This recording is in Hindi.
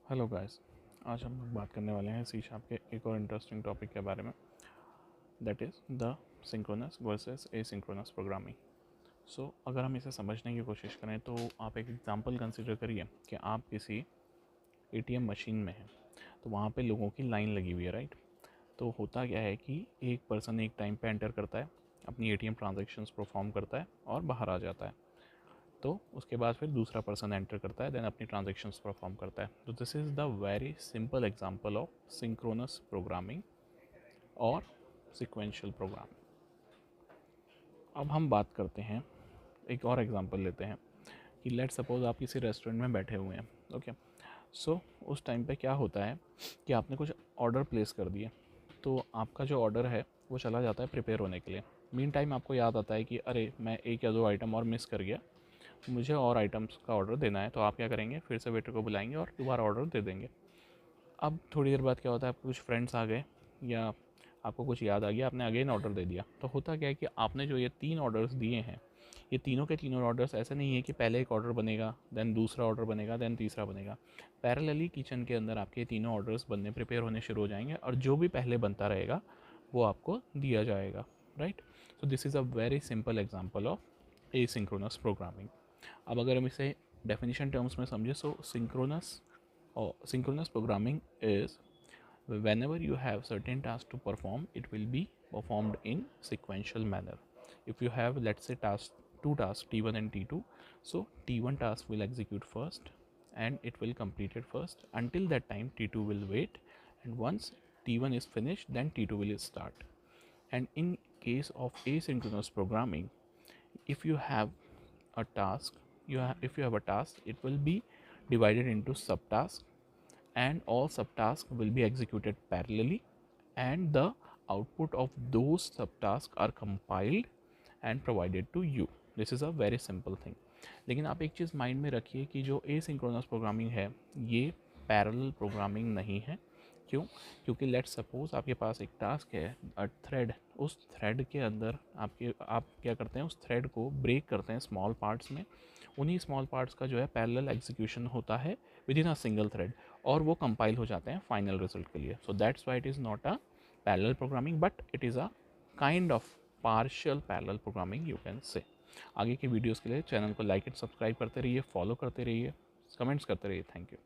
हेलो गाइस, आज हम लोग बात करने वाले हैं सी शार्प के एक और इंटरेस्टिंग टॉपिक के बारे में, that is the synchronous versus asynchronous programming. So अगर हम इसे समझने की कोशिश करें तो आप एक एग्जांपल कंसिडर करिए कि आप किसी एटीएम मशीन में हैं, तो वहाँ पे लोगों की लाइन लगी हुई है, राइट। तो होता क्या है कि एक पर्सन एक टाइम पे एंटर करता है, अपनी एटीएम ट्रांजैक्शंस परफॉर्म करता है और बाहर आ जाता है। तो उसके बाद फिर दूसरा पर्सन एंटर करता है, देन अपनी ट्रांजेक्शन्स परफॉर्म करता है। तो this is the very simple example of synchronous programming और सिक्वेंशियल प्रोग्रामिंग। अब हम बात करते हैं, एक और एग्जांपल लेते हैं कि लेट सपोज आप किसी रेस्टोरेंट में बैठे हुए हैं, ओके। सो उस टाइम पे क्या होता है कि आपने कुछ ऑर्डर प्लेस कर दिए, तो आपका जो ऑर्डर है वो चला जाता है प्रिपेयर होने के लिए। मीन टाइम आपको याद आता है कि अरे मैं एक या दो आइटम और मिस कर गया, मुझे और आइटम्स का ऑर्डर देना है। तो आप क्या करेंगे, फिर से वेटर को बुलाएंगे और दोबारा ऑर्डर दे देंगे। अब थोड़ी देर बाद क्या होता है, आपको कुछ फ्रेंड्स आ गए या आपको कुछ याद आ गया, आपने अगेन ऑर्डर दे दिया। तो होता क्या है कि आपने जो ये 3 ऑर्डर्स दिए हैं, ये तीनों के तीनों ऑर्डर्स ऐसे नहीं है कि पहले एक ऑर्डर बनेगा, देन दूसरा ऑर्डर बनेगा, देन तीसरा बनेगा। पैरेलली किचन के अंदर आपके तीनों ऑर्डर्स बनने प्रिपेयर होने शुरू हो जाएंगे और जो भी पहले बनता रहेगा वो आपको दिया जाएगा, right. So this is a very simple example of asynchronous programming. अब अगर हम इसे डेफिनेशन टर्म्स में समझे, सो synchronous programming is whenever you have certain tasks to perform, it will be performed in sequential manner. If you have, let's say, two tasks T1 and T2, so T1 task will execute first and it will complete it first. Until that time T2 will wait, and once T1 is finished, then T2 will start. And in case of asynchronous programming, if you have a task, if you have a task, it will be divided into subtasks, and all subtasks will be executed parallelly, and the output of those subtasks are compiled and provided to you. This is a very simple thing. लेकिन आप एक चीज़ माइंड में रखिए कि जो एसिंक्रोनस प्रोग्रामिंग है ये पैरेलल प्रोग्रामिंग नहीं है। क्यों? क्योंकि लेट्स सपोज आपके पास एक टास्क है, थ्रेड। उस थ्रेड के अंदर आप क्या करते हैं, उस थ्रेड को ब्रेक करते हैं स्मॉल पार्ट्स में। उन्हीं स्मॉल पार्ट्स का जो है पैरेलल एग्जीक्यूशन होता है with in a single thread, और वो कंपाइल हो जाते हैं फाइनल रिजल्ट के लिए। So that's why it is not a parallel programming, but it is a kind of partial parallel programming, you can say. आगे की वीडियोज़ के लिए चैनल को लाइक एंड सब्सक्राइब करते रहिए, फॉलो करते रहिए, कमेंट्स करते रहिए। Thank you.